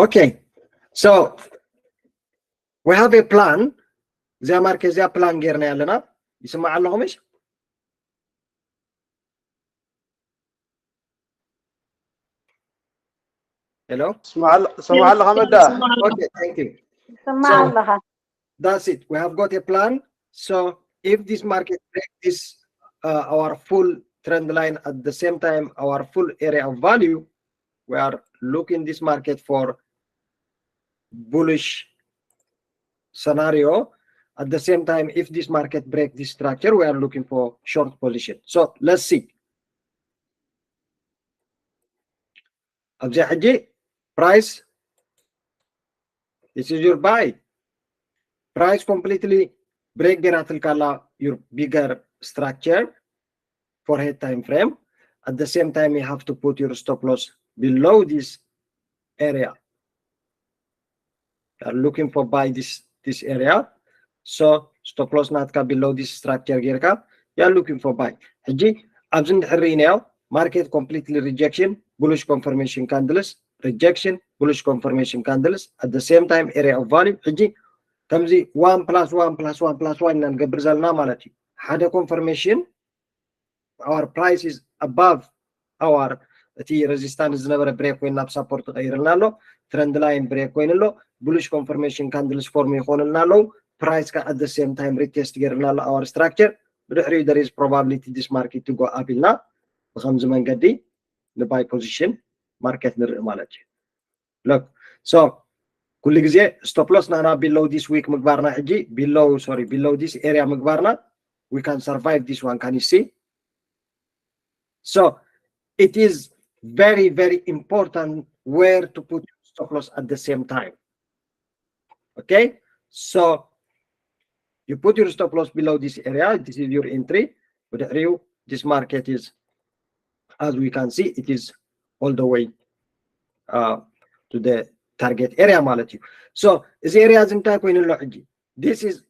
Okay, so we have a plan. زي ماركة زي plan غيرنا لنا يسمع لهم إيش؟ Hello. سمع الله مدى. Okay, thank you. سمع الله. That's it. We have got a plan. So if this market breaks this our full trend line at the same time our full area of value, we are looking this market for bullish scenario. At the same time, if this market break this structure, we are looking for short position. So let's see. Price. This is your buy. Price completely break your bigger structure for head time frame. At the same time, you have to put your stop loss below this area. You are looking for buy this area. So stop loss not below this structure here. You are looking for buy. Market completely rejection, bullish confirmation candles, rejection, bullish confirmation candles. At the same time, area of value. Kamzi 1 plus 1 plus 1 plus 1 and Gabrizalna Malati. Had a confirmation. Our price is above our resistance never break when up support trend line break when low, bullish confirmation candles forming low, price at the same time retest our structure. There is probability this market to go up in now. The buy position market. Look, so stop loss nana below this week below this area we can survive this one. Can you see? So it is very, very important where to put stop loss at the same time. Okay, so you put your stop loss below this area. This is your entry. But this market is, as we can see, it is all the way to the target area. So this area is in this is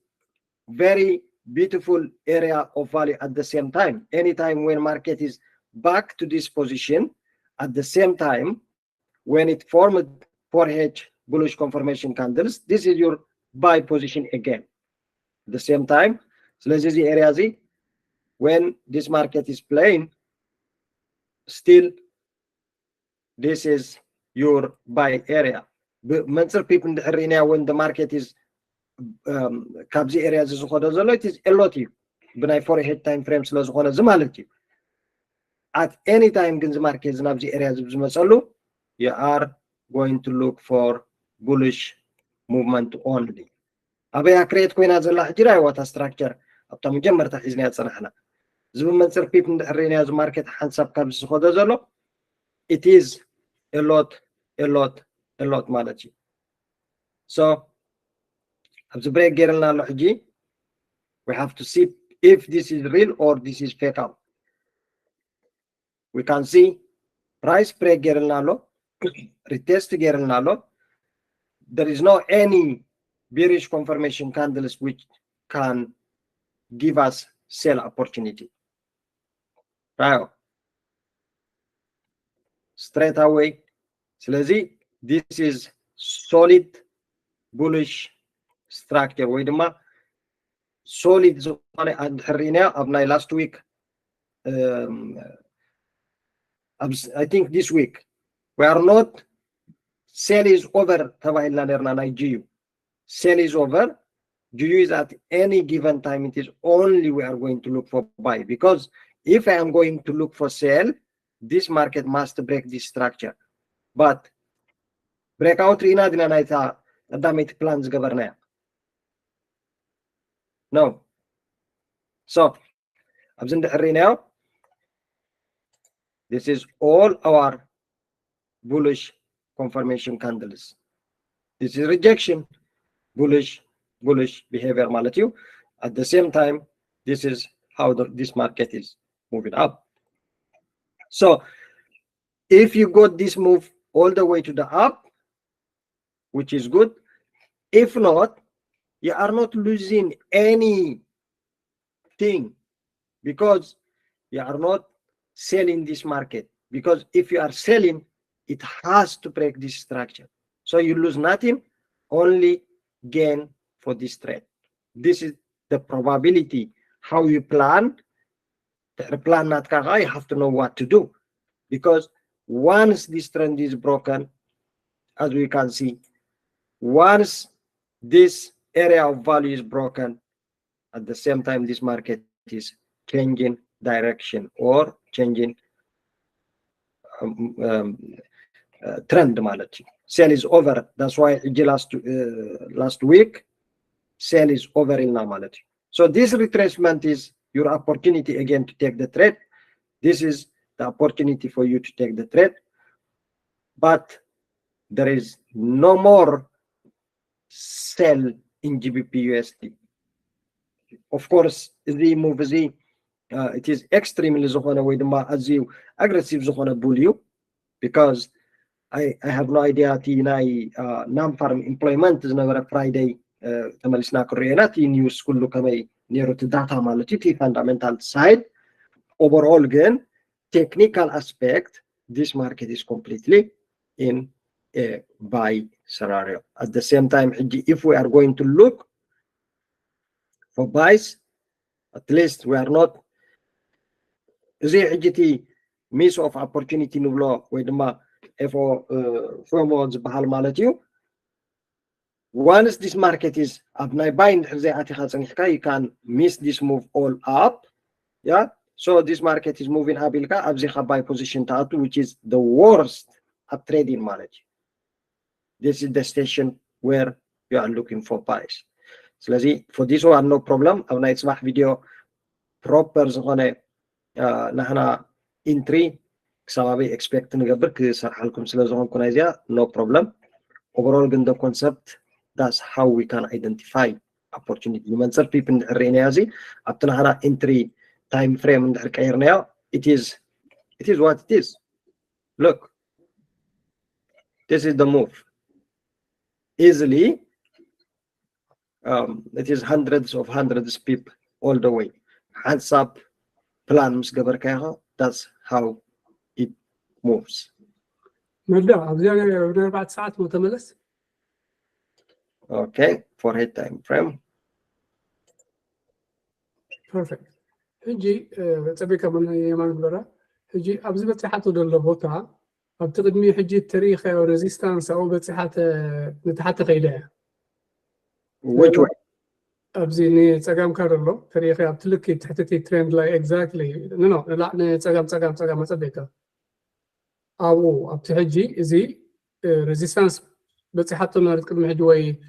very beautiful area of value at the same time. Anytime when market is back to this position, at the same time when it formed 4H bullish confirmation candles, this is your buy position again. At the same time, so this is the area Z. When this market is playing, still this is your buy area. But people when the market is Kabzi areas is it is a lot you for a head time frames at any time in the market areas you are going to look for bullish movement only. Abaya create coin as a what a structure up to Jammer is not Sanahana. Zumanser people in the arena as market hands up comes it is a lot malachi. So the break we have to see if this is real or this is fake out. We can see price break retest there is no any bearish confirmation candles which can give us sell opportunity. Right. Straight away. ስለዚህ this is solid bullish structure. Solid last week. I think this week we are not sell is over. Sell is over. GU is at any given time. It is only we are going to look for buy, because if I am going to look for sell, this market must break this structure. But breakout rina dinanaita adamit plans governor. No. So absent now. This is all our bullish confirmation candles. This is rejection, bullish behavior malatiu. At the same time, this is how this market is moving up. So if you got this move all the way to the up, which is good. If not, you are not losing anything, because you are not selling this market. Because if you are selling, it has to break this structure. So you lose nothing, only gain for this trade. This is the probability. How you plan, the plan not you have to know what to do, because once this trend is broken, as we can see, once this area of value is broken, at the same time this market is changing direction or changing trend ማለት sale is over. That's why last week sale is over in ማለት so this retracement is your opportunity again to take the trade. This is the opportunity for you to take the trade, but there is no more sell in GBP USD. Of course the move is it is extremely ዝኾነ ወይ ድማ ኣዝዩ aggressive ዝኾነ bullion, because I have no idea እቲ ናይ non farm employment ዝነበረ ፍራይዴይ ተመሊስና ክርኤና እቲ ኒውስ ኩሉ ከመይ ነይሩ እቲ ዳታ ማለት እዩ እቲ fundamental side. Overall ግን technical aspect, this market is completely in a buy scenario. At the same time, if we are going to look for buys, at least we are not زي حجتي miss of opportunity نبلو ወይ ድማ FOMO ዝበሃል ማለት እዩ. Once this market is up ናይ buy زي ኣቲኻ ፀኒሕካ, you can miss this move all up. Yeah, so this market is moving up ኢልካ ኣብዚኻ buy position ተኣቱ, which is the worst at trading ማለት እዩ. This is the station where you are looking for buys. ስለዚ for this one no problem. ኣብ ናይ ፅባሕ ቪድዮ proper ዝኾነ نحنا entry كسبابي expect نقبر كسرح لكم سلازون كونايزيا no problem. Overall the concept, that's how we can identify opportunity. من صار people الرينيازي أبتنا هنا entry time frame من الكيرنيا, it is what it is. Look, this is the move. Easily it is hundreds people all the way. Hands up plan مش قبر كيها, that's how it moves. مبدأ أبزيان بعد ساعات متملس. Okay, for head time frame. Perfect. هجي تبيك من يمان برا. هجي أبزي بتحطه دول بوتها. أبتقدمي هجي التاريخ أو resistance أو بتحط نتحط غيرها. Which way? أبزيني تجمع كارلو تاريخي أبتلكي تحتتي ترند لاي exactly. No لا تجمع ما تبيك. أو أبتهجي زي resistance بتحطه نارد كل مهدوي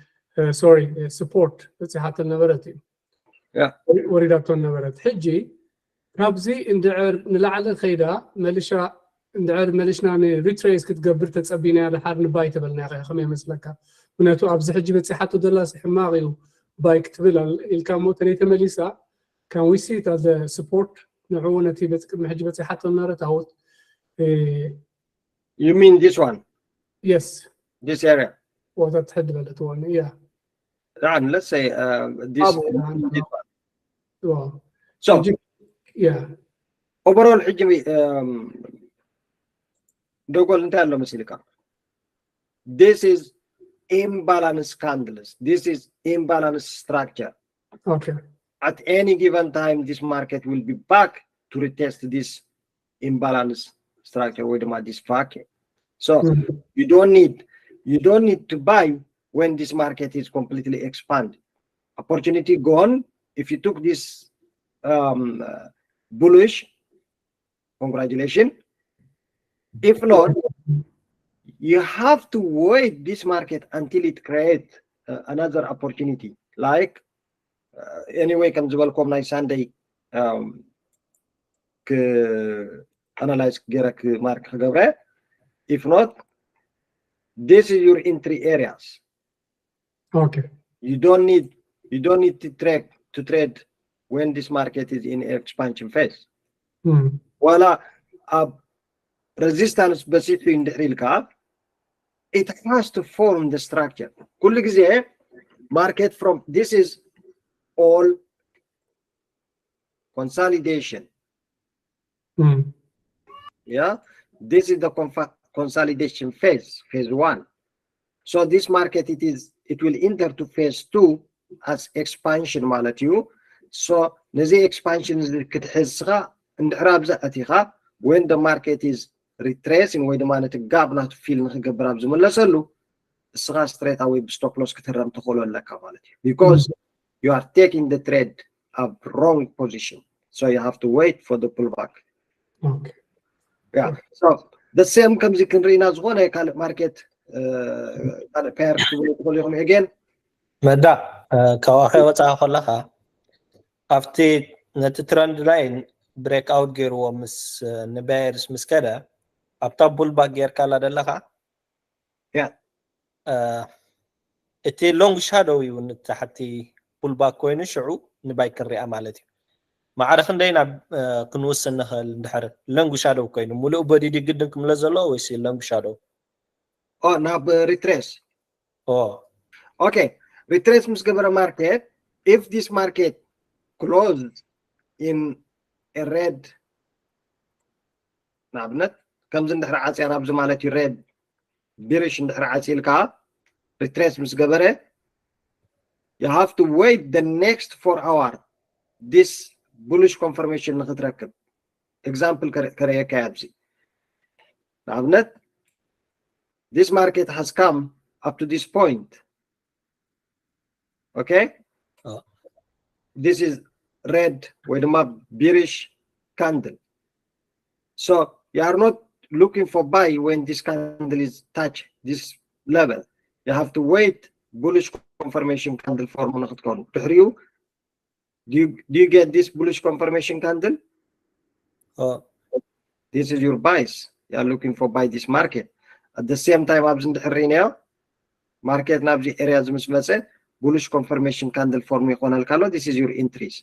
sorry support بتحط النبرتي. Yeah. وريداتون نبرت حجي كابزي اندعر نلعل خيدا ملشا اندعر ملشنا ريتريس كتقبر تتصبينا على حار نباي تبلنا يا خمي مسلكا مناتو ابزي حجي بتحطو دلاس حماغي باي كتبل الكامو تري تمليسا كان وي سي ذا سبورت نعونه تي حجي بتحطو نار تاوت. You mean this one? Yes. This area? وتتحد بلتوان yeah. Let's say this one. Wow. So yeah. overall حجمي دوغول انت له مسيلكا. This is imbalance candles. This is imbalance structure. Okay. At any given time, this market will be back to retest this imbalance structure with this pocket. So you don't need to buy when this market is completely expanded. Opportunity gone. If you took this bullish, congratulations. If not, you have to wait this market until it creates another opportunity. Like anyway, comes welcome nice Sunday. Analyze Gerak Mark Gabre. If not, this is your entry areas. Okay. You don't need to trade when this market is in expansion phase. Voila, resistance specific in the real cap, it has to form the structure. كل جزء market from this is all consolidation. Yeah, this is the consolidation phase 1. So this market it will enter to phase 2 as expansion ማለት እዩ so ነዚ expansion ክትሕዝኻ እንድሕራብ ዘኣቲኻ when the market is retracing ወይ ድማ ነቲ ጋብ ናቱ ፊል ንክገብር ኣብ ዝመለሰሉ እስኻ straight away stop loss ክትረም ትኽእሎ ኣለካ ማለት እዩ because you are taking the trade at wrong position so you have to wait for the pullback. Okay. Yeah, so the same comes ክንሪና ዝኾነ ካልእ ማርኬት ካልእ ፔር ክትብሉ ኢኹም again መዳ ካዋኸ ወፃእ ከለኻ ኣብቲ ነቲ ትረንድ ላይን ብሬክ ኣውት ገይርዎ ምስ ንባየርስ ምስ ከደ ኣብታ ቡልባክ ጌርካላ ደለኻ እቲ ሎንግ ሻዶው እዩ ንታሕቲ ቡልባክ ኮይኑ ሽዑ ንባይ ክንሪኣ ማለት እዩ ማዕረ ክንደይ ናብ ክንወስን ንኽእል እንድሕር ሎንግ ሻዶው ኮይኑ ሙሉእ ቦዲዲ ግድን ክምለ ዘሎ ወይስ ሎንግ ሻዶው ናብ ሪትሬስ okay retrace ምስ ገበረ market if this market closed in a red ንኣብነት ከምዚ እንድሕር ዓፅያ ናብዚ ማለት እዩ red bearish እንድሕር ዓፂልካ retrace ምስ ገበረ you have to wait the next 4 hour this bullish confirmation ንክትረክብ example ከረየካ ኣብዚ ንኣብነት this market has come up to this point. Okay, this is red with a bearish candle, so you are not looking for buy when this candle is touch this level. You have to wait bullish confirmation candle form. Do you get this bullish confirmation candle? This is your buys. You are looking for buy this market. At the same time ኣብዚ እንድሕሪና market ናብዚ area ዝምስ መፀ bullish confirmation candle form ይኾናል ካሎ this is your entries.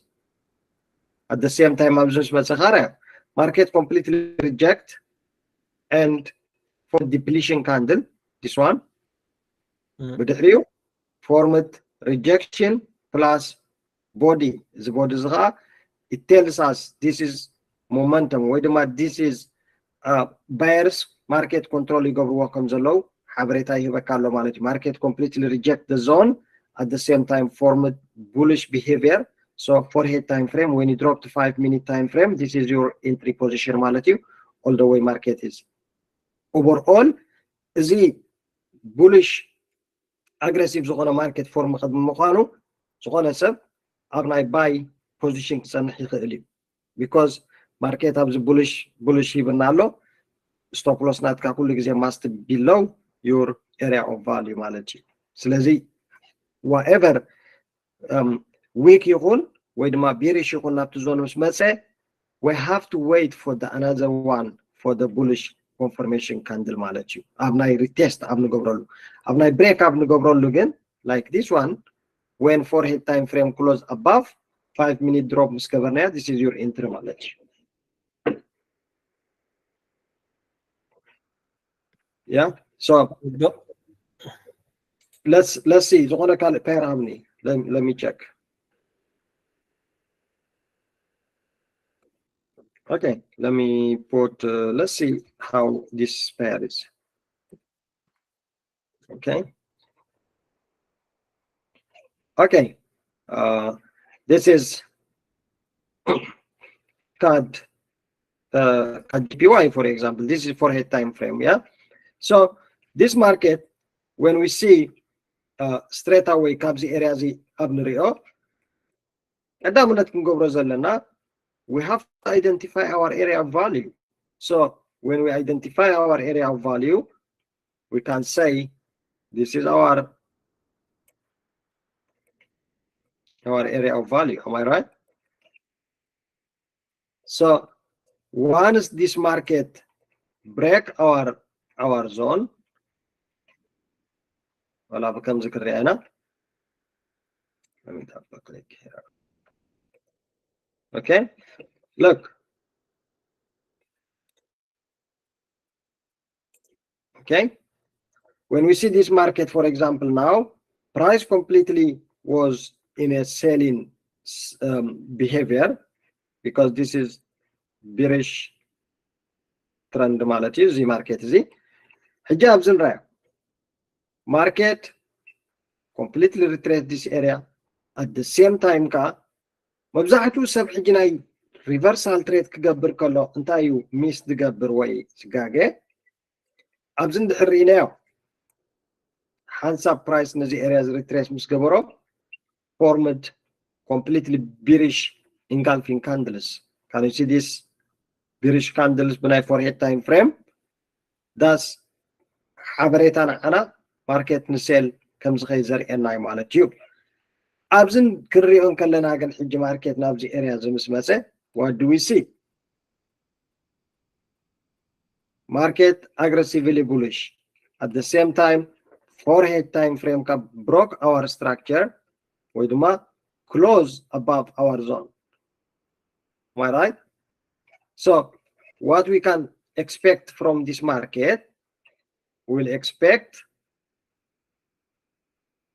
At the same time ኣብዚ ምስ መፀ ኻረ market completely reject and for depletion candle this one ብድሕሪኡ formed rejection plus body እዚ body ዝኻ it tells us this is momentum ወይ ድማ this is buyers market control ይገብርዎ ከም ዘለው ሓበሬታ ይህበካ ኣሎ ማለት እዩ market completely reject the zone at the same time formed bullish behavior so for head time frame when you drop to 5 minute time frame this is your entry position ማለት እዩ all the way market is overall እዚ bullish aggressive ዝኾነ market form ቅድሚ ምዃኑ ዝኾነ ሰብ ኣብ ናይ buy position ክፀንሕ ይኽእል እዩ because market ኣብዚ bullish ይብና ኣሎ stop loss ናትካ ኩሉ ግዜ must be below your area of value ማለት እዩ ስለዚ whatever weak ይኹን ወይ ድማ bearish ይኹን ናብቲ ዞን ምስ መፀ we have to wait for the another one for the bullish confirmation candle ማለት እዩ ኣብ ናይ retest ኣብ ንገብረሉ ኣብ ናይ break ኣብ ንገብረሉ ግን like this one when for head time frame close above 5 minute drop ምስ ገበርናያ this is your entry ማለት እዩ yeah so let's see ዝኾነ ካልእ pair ኣብኒ let me check okay let me put let's see how this pair is okay this is CAD JPY for example this is for head time frame yeah so this market when we see straight away ካብዚ area እዚ ኣብ ንሪኦ ቀዳምነት ክንገብሮ ዘለና we have to identify our area of value so when we identify our area of value we can say this is our area of value am I right so once this market break our zone ولا بكم ذكر أنا let me double click here okay look okay when we see this market for example now price completely was in a selling behavior because this is bearish trend ማለት እዩ እዚ market እዚ ሕጂ ኣብዚ ንሪኦ market completely retrace this area at the same time ka مبزعتو سب حجناي reversal trade كجبر كله انتايو ميس تجبر وي سجاجة أبزن دحريناو حنسب price نزي areas retrace مش جبرو formed completely bearish engulfing candles. Can you see this bearish candles بناي for head time frame? That's حبريتنا أنا market نسيل كم زغيزر إناي مالتيو. أبزن كريون كلنا عن حج market نابزي areas مسمسة. What do we see? Market aggressively bullish. At the same time, 4 head time frame ka broke our structure. ويدما close above our zone. Am I right? So what we can expect from this market, we'll expect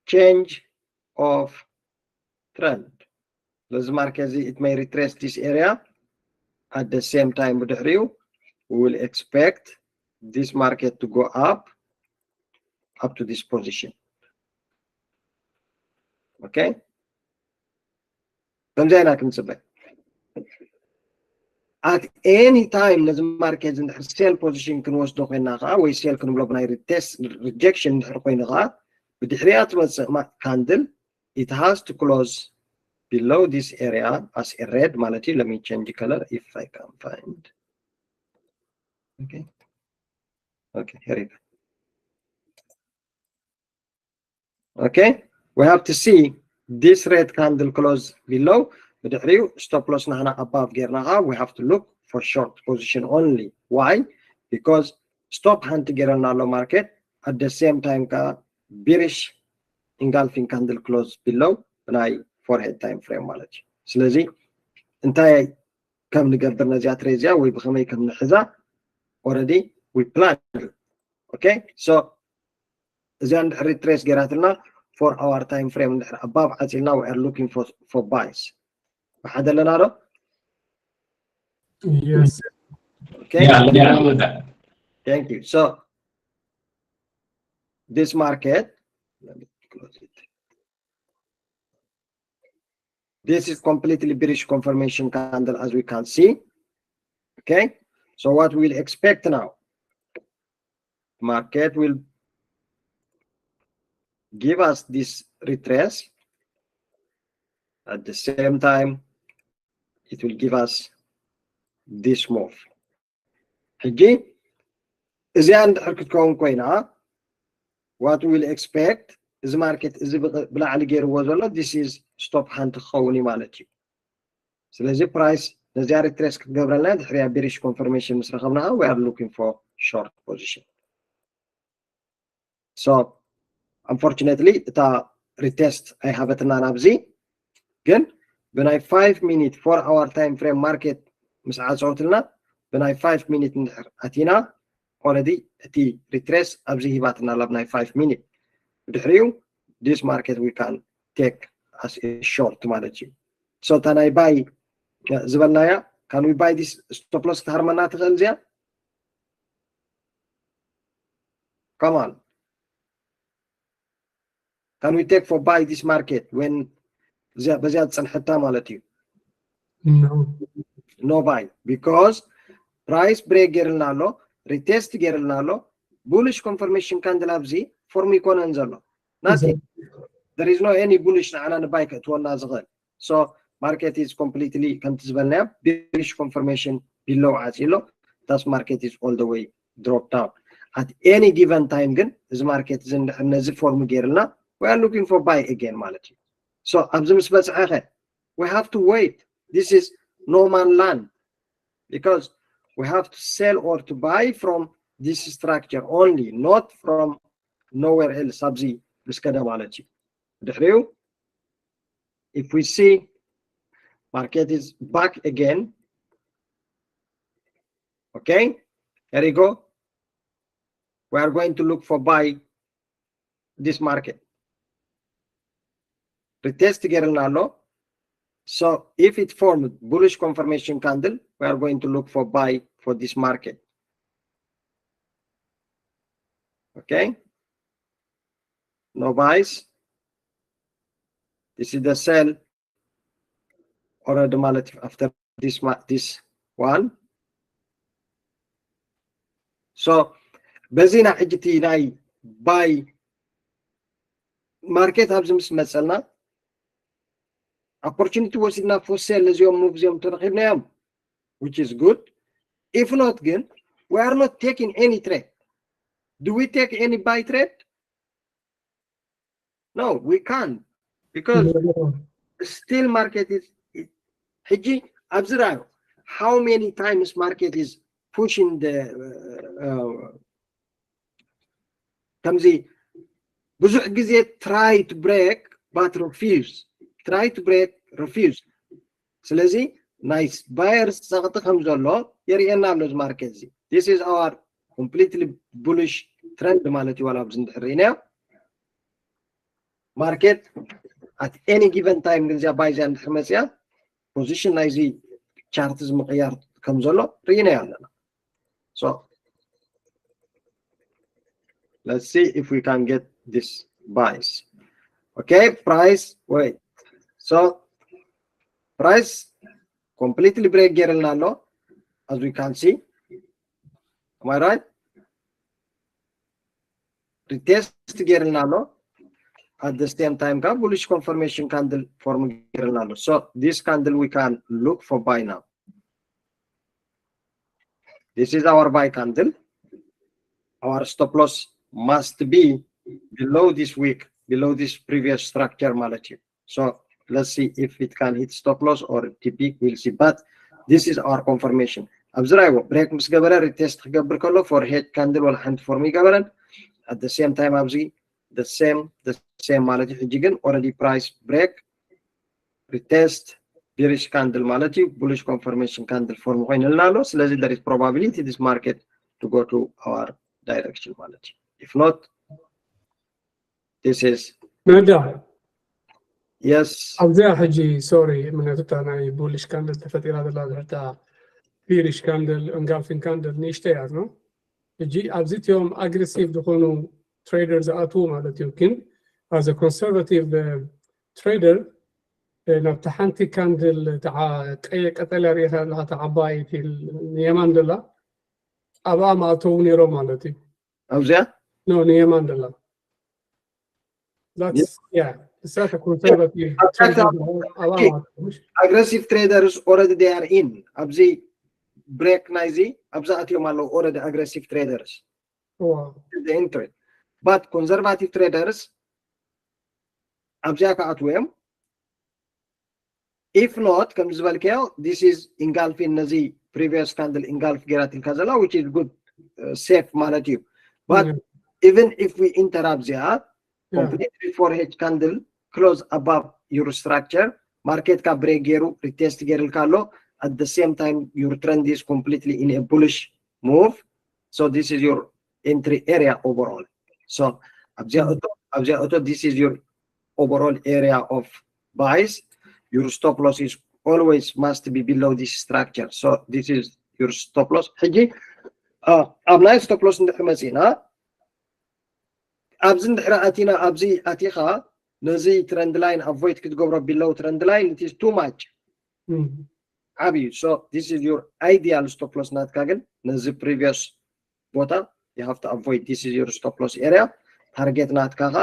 change of trend. This market, it may retrace this area. At the same time, we will expect this market to go up to this position. Okay? At any time, the market in sell position can was do we sell can block retest rejection candle. It has to close below this area as a red malati. Let me change the color if I can find. Okay. Okay, here we go. Okay, we have to see this red candle close below. Stop loss above Gernaha. We have to look for short position only. Why? Because stop hand together low market at the same time bearish engulfing candle close below by 4 head time frame malati. ስለዚህ እንታይ ከም ንገብር ነዚያ ትሬዚያ ወይ ብኸመይ ከም ንሕዛ already we plan. Okay, so እዚያ እንድሕር ትሬስ ገራትና 4 hour time frame እንድሕር above ዓፂልና we are looking for buys. واحد لنا له؟ Yes. Okay. Yeah. Thank you. So this market, let me close it. This is completely bearish confirmation candle as we can see. Okay. So what we'll expect now? Market will give us this retrace. At the same time, it will give us this move. Again, what we'll expect is the market is this is stop hand khawni malati. So the price the retrace bearish confirmation we are looking for short position. So unfortunately the retest I have it nabzi again when I 5 minute 4 hour time frame market مساعد صوتنا when I 5 minute أتينا already the retrace أبزي هباتنا لبنا 5 minute بدحريو this market we can take as a short strategy. So can I buy زبلنايا can we buy this stop loss تهرمنا تغلزيا? Come on. Can we take for buy this market when بزيادة سنحتها مالتي? No. No buy because price break gerlnalo retest gerlnalo bullish confirmation candle abzi for me konanzalo nothing. There is no any bullish على buy كتولنا زغل. So market is completely كنتزبلنا bearish confirmation below عزيلو. That market is all the way dropped down. At any given time again, this market is in the form gerlna. We are looking for buy again malati. So we have to wait. This is no man land because we have to sell or to buy from this structure only, not from nowhere else. If we see market is back again, okay, here we go. We are going to look for buy this market. Retest gerlnalo. So if it formed bullish confirmation candle, we are going to look for buy for this market. Okay. no buys. This is the sell already ማለት after this one. So በዚህና ሕጅቲ ናይ ባይ ማርኬት ኣብዚ ምስ መፀልና opportunity ወሲድና for sell እዚኦም move እዚኦም ተረኺብናዮም, which is good. If not ግን we are not taking any trade. Do we take any buy trade? No, we can't, because still market is ሕጂ ኣብዚ ራዩ how many times market is pushing the ከምዚ ብዙሕ ጊዜ try to break but refuse. ስለዚ nice buyers ፀቕጢ ከም ዘሎ የርእየና ኣሎ እዚ ማርኬት እዚ. This is our completely bullish trend ማለት እዩ. ዋላ ኣብዚ እንድሕርኢናዮ ማርኬት at any given time ግን እዚኣ ባይ እዚኣ እንድሕር መፅያ position ናይዚ ቻርት ዝምቕያር ከም ዘሎ ርኢናዮ ኣለና. So let's see if we can get this buys. Okay, price, wait. So price completely break ጌርልና ኣሎ, as we can see. Am I right? Retest ጌርልና ኣሎ. At the same time ka bullish confirmation candle form ጌርልና ኣሎ. So this candle we can look for buy now. This is our buy candle. Our stop loss must be below this week, below this previous structure ማለት እዩ. So let's see if it can hit stop loss or TP, we'll see. But this is our confirmation. ኣብዚ ራይዎ ብሬክ ምስ ገበረ ሪቴስት ክገብር ከሎ for head candle ወላ ሓንቲ ፎርም ይገበረን. At the same time ኣብዚ the same ማለት እዩ. ሕጂ ግን already price break retest bearish candle ማለት እዩ. bullish confirmation candle form ኮይኑልና ኣሎ. ስለዚ there is probability this market to go to our direction ማለት እዩ. If not, this is نرجع. yes. ኣብዚኣ ሕጂ ሶሪ ምክንያቱ እታ ናይ bullish candle ተፈጢራ ዘላ ድሕርታ bearish candle engulfing candle ንእሽተይ እያ ነው ሕጂ ኣብዚ እትዮም aggressive ዝኾኑ trader ዝኣትዉ ማለት እዩ። ግን as a conservative trader ናብቲ ሓንቲ ካንድል ቀጠልያ ሪኢኻ ኣለካ እታ ዓባይቲ ንየማን ደላ ኣብኣ ማእተው ነይሮም ማለት እዩ። ኣብዚኣ no ንየማን ደላ that's yeah it's a conservative trader ኣብኣ ማእተው aggressive traders already they are in. ኣብዚ break ናይዚ ኣብዛ ኣትዮም ኣለዉ already aggressive traders. the entry. But conservative traders ኣብዚኣ ከኣትዉ እዮም. If not, ከም ዝበልከዮ this is engulfing ነዚ previous candle engulf ጌራትልካ ዘላ, which is good, safe ማለት እዩ. But even if we enter ኣብዚኣ completely forehead candle close above your structure, market ka break ገይሩ retest ጌርልካ ኣሎ. At the same time your trend is completely in a bullish move. So this is your entry area overall. So ኣብዚኣ እቶ this is your overall area of buys. Your stop loss is always must be below this structure. So this is your stop loss. ሕጂ ኣብ ናይ stop loss እንድሕር መፂና ኣብዚ እንድሕር ኣቲና ኣብዚ ኣቲኻ ነዚ trend line avoid ክትገብሮ below trend line, it is too much. ዓብዩ. So this is your ideal stop loss ናትካ ግን ነዚ previous ቦታ you have to avoid. This is your stop loss area. Target ናትካ ኸ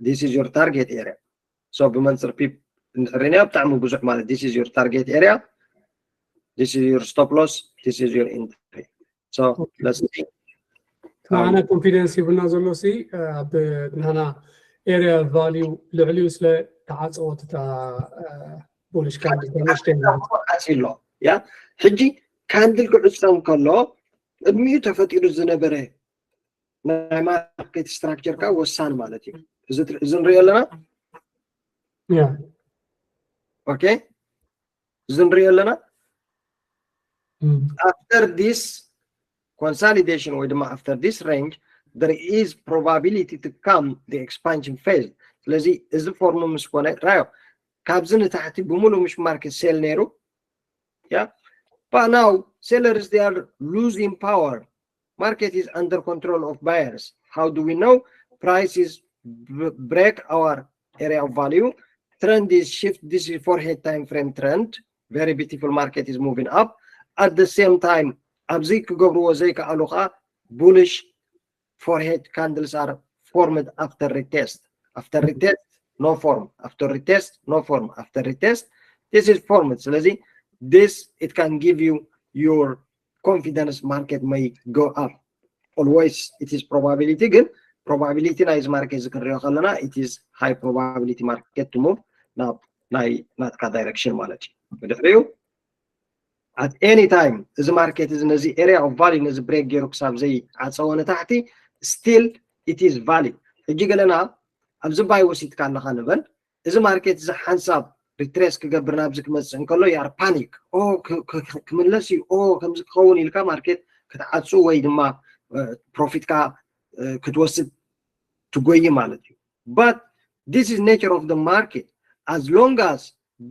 this is your target area. So ብመንፅር ፒፕ እንድሕርና ብጣዕሚ ብዙሕ ማለት this is your target area, this is your stop loss, this is your entry. So let's see. معنا confidence ይብልና ዘሎ ሲ ኣብ ንህና area value ልዕልዩ ስለ ተዓፅወት እታ bullish candle ተነሽተን ኣሲሎ ያ ሕጂ ካንድል ክዕፀም ከሎ ቅድሚኡ ተፈጢሩ ዝነበረ ናይ ማርኬት ስትራክቸር ካ ወሳኒ ማለት እዩ። እዚ ንሪኦ ኣለና yeah okay እዚ ንሪኦ ኣለና after this consolidation ወይ ድማ after this range there is probability to come the expansion phase. ስለዚ እዚ ፎርሙ ምስ ኮነ ራዮ ካብዚ ንታሕቲ ብሙሉእ ምሽ ማርኬት ሴል ነይሩ ያ but now sellers they are losing power. Market is under control of buyers. How do we know? prices break our area of value. Trend is shift. This is 4-head time frame trend. Very beautiful market is moving up. At the same time, abzik gobru zeka aluqa bullish 4-head candles are formed after retest. After retest, no form. After retest, no form. After retest, this is formed. So this it can give you your confidence market may go up. Always it is probability again. Probability na is market it is high probability market to move now not ka direction malati. At any time the market is in the area of value is break gear xab zay atsawana tahti still it is valid. Hiji galana abzu buy wasit kan khanban the market is hansab retrace ከገብርና ብዝክ መጽን ከሎ ያር ፓኒክ ኦ ከመለሲ ኦ ከምዝ ከውን ይልካ ማርኬት ከተዓጹ ወይ ድማ ፕሮፊት ካ ክትወስድ ትጎይ ማለት እዩ but this is nature of the market as long as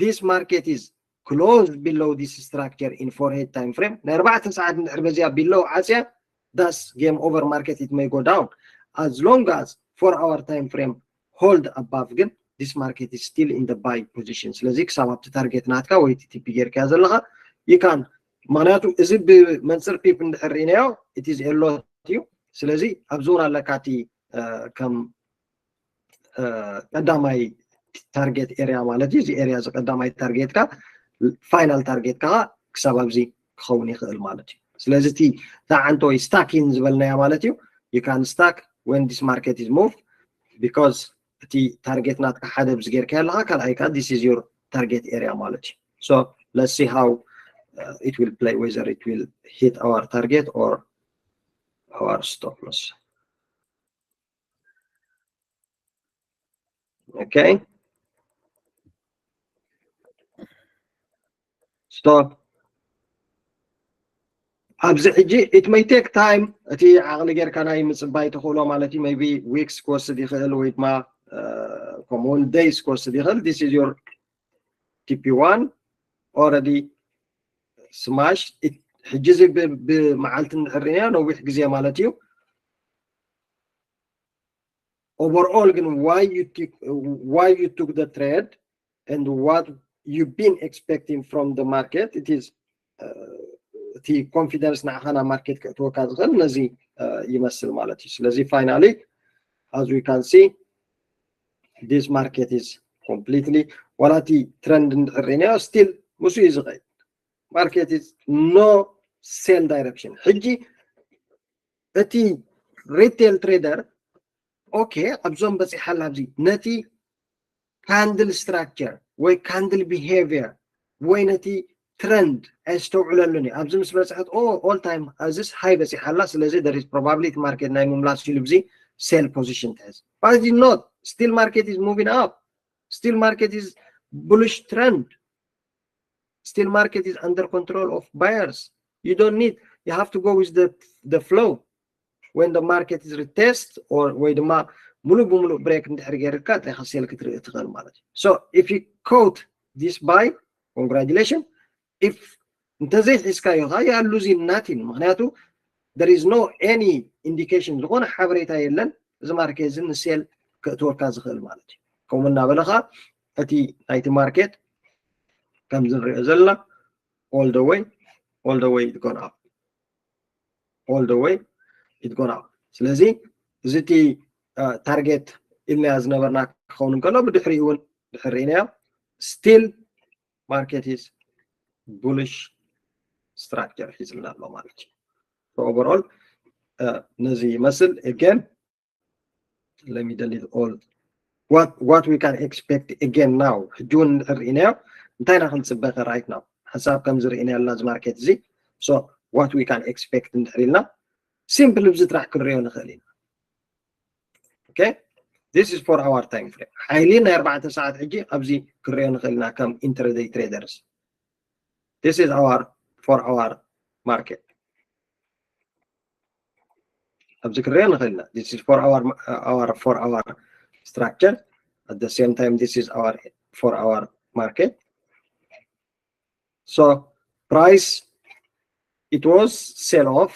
this market is closed below this structure in 4-head time frame ለ4 ሰዓት ንርበዚያ below አጽያ that's game over market it may go down as long as 4-hour time frame hold above ግን this market is still in the buy position. ስለዚህ ክሳብ ኣብቲ ታርጌት ናትካ ወይ ቲፒ ጌርካ ዘለኻ you can ማናቱ እዚ ብመንፅር ፒፕ እንድሕሪናዮ it is a lot እዩ ስለዚህ ኣብዞን ኣለካቲ ከም ቀዳማይ ታርጌት ኤሪያ ማለት እዩ እዚ ኤሪያ ቀዳማይ ታርጌትካ ፋይናል ታርጌትካ ክሳብ ኣብዚ ክኸውን ይኽእል ማለት እዩ ስለዚህ እቲ ዛዓንቶ ወይ ስታኪን ዝበልናያ ማለት እዩ you can stack when this market is moved because the target not had this is your target area knowledge. So let's see how it will play, whether it will hit our target or our stop loss. Okay, stop. It may take time. Maybe weeks course with my common days course. This is your TP1 already smashed. It حجزك بمعالتن الريان أو وحجزية مالتيو. Overall, why you took the trade and what you've been expecting from the market. It is the confidence نحنا market كتوقع غير نزي يمثل مالتي. ስለዚህ finally, as we can see, this market is completely ولاتي trend الرينيا still مسو يزغي. Market is no sell direction. حجي أتي retail trader okay أبزون بس يحل أبزي نتي candle structure و candle behavior وينتي trend استوعلني أبزون بس all time as this high بس يحل ስለዚህ there is probability market ናይ مملاس يلبزي sell position has but it is not still market is moving up still market is bullish trend still market is under control of buyers you don't need you have to go with the flow when the market is retest or when the ملو بملو break نتحرق يخسر كتير تغير مالك so if you caught this buy congratulations if انتزيت إسكايو هاي are losing nothing معناته there is no any indication لغونا حبريتها يلن إذا market إن sell كتوركا زخل مالك كومنا بلغا أتي نايت market كم زر زلا all the way it gone up all the way it gone up ስለዚህ زتي target إلنا أزنبرنا خونن كلا بدحريون دحرينا still market is bullish structure حيزلنا الله مالك so overall نزي مثل again let me delete all what we can expect again now جون رئينا انتهينا خنسبتها right now حساب كم زرئينا لازم market زي so what we can expect نحرينا simple بزت راح كريون خلينا okay this is for our time frame حايلين 4 ساعات حجي أبزي كريون خلينا كم intraday traders this is for our market أبزي كريون خلينا this is for our structure at the same time this is for our market so price it was sell off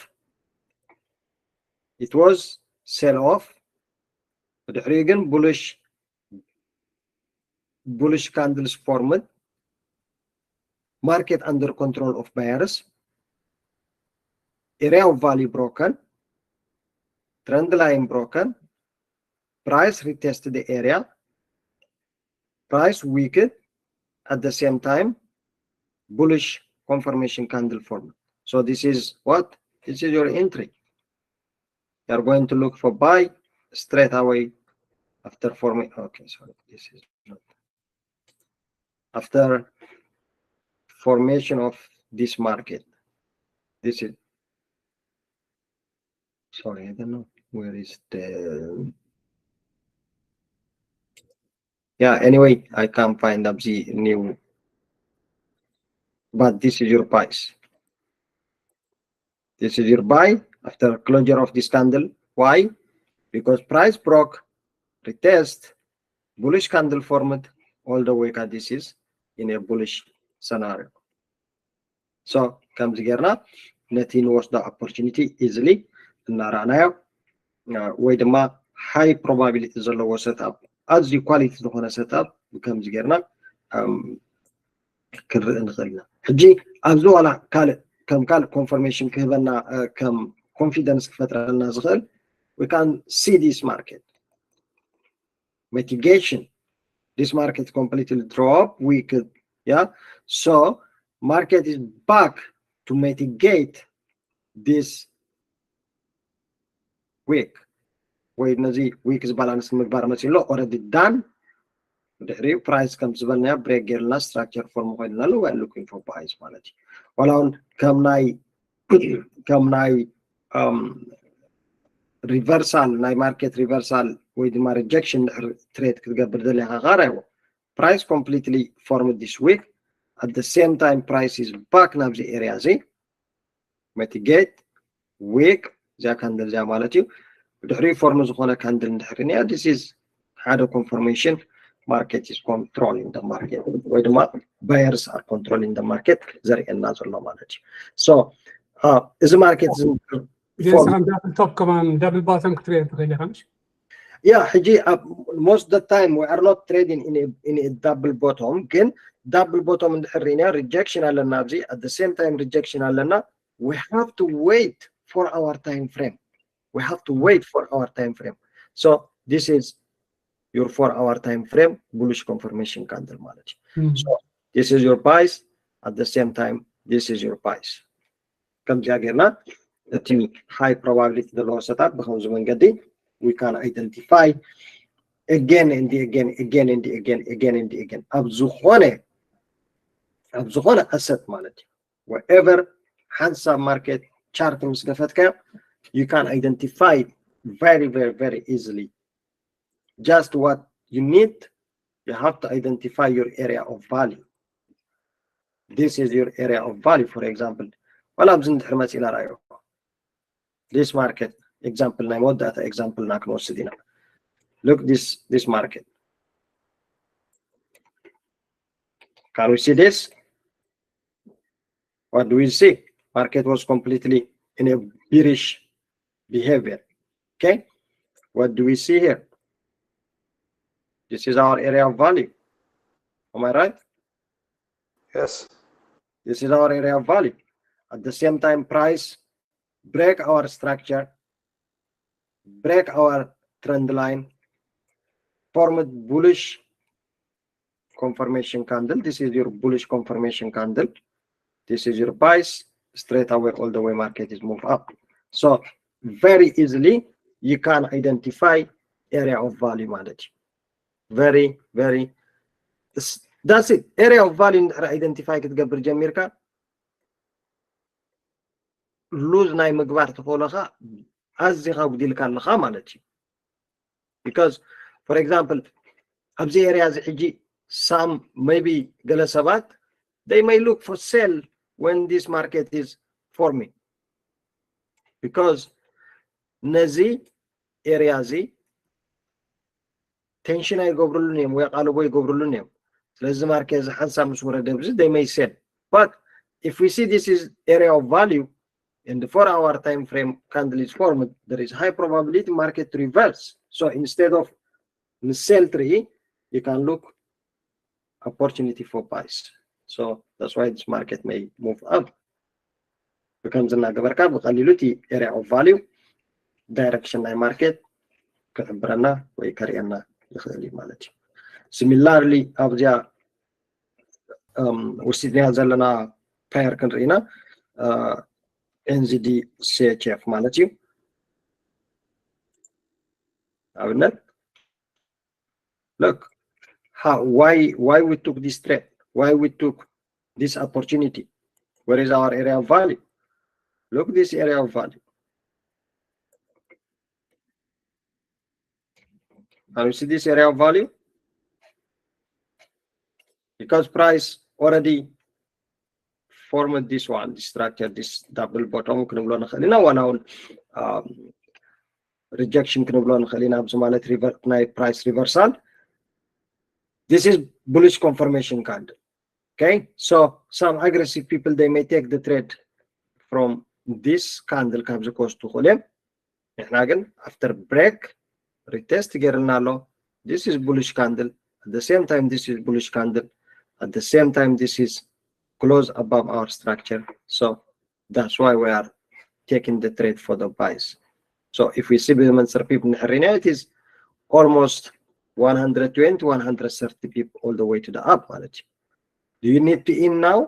ድሕሪኡ ግን bullish candles formed, market under control of buyers, area of value broken, trend line broken, price retested the area, price weakened, at the same time bullish confirmation candle formed. So this is what? This is your entry. You are going to look for buy straight away after forming. Okay, sorry, this is not after formation of this market. This is, sorry, I don't know where is the, yeah, anyway, I can't find up the new, but this is your price. This is your buy after closure of this candle. Why? Because price broke, retest, bullish candle formed all the way. This is in a bullish scenario. So comes here now, nothing was the opportunity easily. Naranayo, with my high probability is a lower setup. As the quality of the setup becomes here now, حجي أبزو على كم confirmation كهبنا كم confidence فترة النازل. We can see this market mitigation. This market completely drop. We could, yeah. So market is back to mitigate this week. Wait, nazi week is balance مقبار مثلا already done. The price comes when you break your structure form. We are looking for buys quality. Well, come nai reversal, nai market reversal with my rejection trade could get better. Price completely formed this week. At the same time, price is back now the area Z. Mitigate week the candle jamalati. The reform is on a candle. This is had a confirmation. Market is controlling the market. Where the buyers are controlling the market. There is another normality. So, is the market top command double bottom trade? Yeah, most of the time we are not trading in a double bottom. Again, double bottom in the rejection al nabzi. At the same time, rejection al we have to wait for our time frame. We have to wait for our time frame. So this is your 4-hour time frame bullish confirmation candle manage. So this is your price. At the same time, this is your price. Come jaggerna that high probability the low setup becomes when getting. We can identify again and again. Abzukhone asset manage. Wherever handsome market chart you can identify very easily. Just what you need, you have to identify your area of value. This is your area of value, for example. This market example, data example. Look this market. Can we see this? What do we see? Market was completely in a bearish behavior. Okay, what do we see here? This is our area of value. Am I right? Yes. This is our area of value. At the same time, price break our structure, break our trend line, formed bullish confirmation candle. This is your bullish confirmation candle. This is your price. Straight away, all the way market is move up. So very easily you can identify area of value manage. Very that's it. Area of value identify كتقبر جميركا lose ناي مقبار تقولها أزيغا بديلك اللخا مالتي. Because for example أبزي areas حجي some maybe جلسات they may look for sell when this market is forming, because نزي areas tension ay gobrulunium we qalu boy gobrulunium. Let's market hansa musura debs they may sell. But if we see this is area of value in the 4-hour time frame candle is formed, there is high probability market to reverse. So instead of sell tree, you can look opportunity for buys. So that's why this market may move up. Becomes an agabarka bqaliluti area of value direction ናይ market ከሕብረና ወይ ከርእየና ይኽእል እዩ ማለት እዩ። Similarly ኣብዚያ ወሲድና ዘለና ፓየር ክንርኢና NZD CHF ማለት እዩ። ኣብነት look why we took this trade, why we took this opportunity. Where is our area of value? Look this area of value. Can you see this area of value? Because price already formed this one, this structure, this double bottom ክንብሎ ንኽእልና ዋናውን rejection ክንብሎ ንኽእልና ኣብዚ ማለት ናይ price reversal. This is bullish confirmation candle. Okay, so some aggressive people, they may take the trade from this candle ካብዚ ኮስቱ ኾለም ንሕና ግን after break retest ገይርልና ኣሎ. This is bullish candle, at the same time this is bullish candle, at the same time this is close above our structure. So that's why we are taking the trade for the buys. So if we see بمنصر people نحرينا, it is almost 120 130 people all the way to the up ማለት እዩ. Do you need to in now?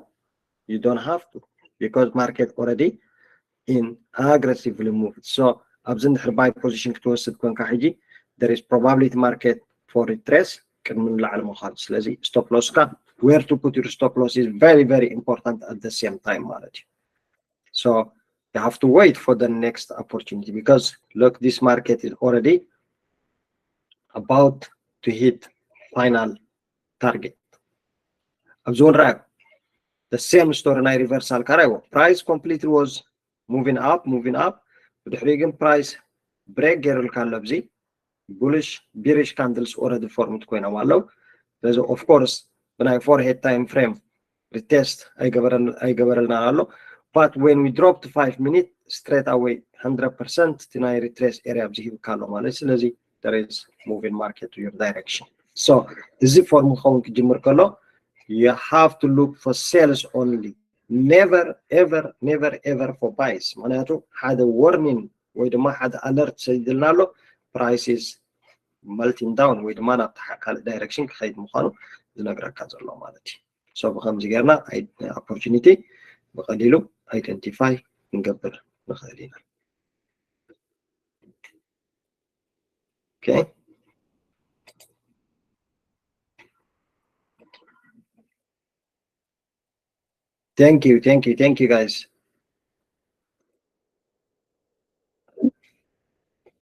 You don't have to, because market already in aggressively moved. So ኣብዚ እንድሕር buy position ክትወስድ ኮንካ ሕጂ there is probability market for retrace ቅድሚ ንላዕሊ ምዃኑ. ስለዚ stop loss ካ where to put your stop loss is very very important at the same time ማለት እዩ. So you have to wait for the next opportunity, because look, this market is already about to hit final target. Abzon right, the same story ናይ reversal ካረይዎ. Price completely was moving up, but again price break ገይሩልካ ኣሎ ኣብዚ bullish bearish candles already formed ኮይኖም ኣለዉ. ስለዚ of course ብናይ forehead time frame retest ኣይገበረልና ኣሎ. But when we drop to 5 minutes, straight away 100% to ናይ retrace area ኣብዚ ሂብካ ኣሎ ማለት. ስለዚ there is moving market to your direction. So እዚ ፎርም ክኸውን ክጅምር ከሎ you have to look for sales only, never ever for buys. ምክንያቱ ሓደ warning ወይ ድማ ሓደ alert ሰይድልና ኣሎ price is melting down ወይ ድማ ናብ ካልእ direction ክኸይድ ምዃኑ ዝነግረካ ዘሎ ማለት እዩ. So ብከምዚ ጌርና opportunity بقليله identify نقبل نخلينا. Okay, thank you guys.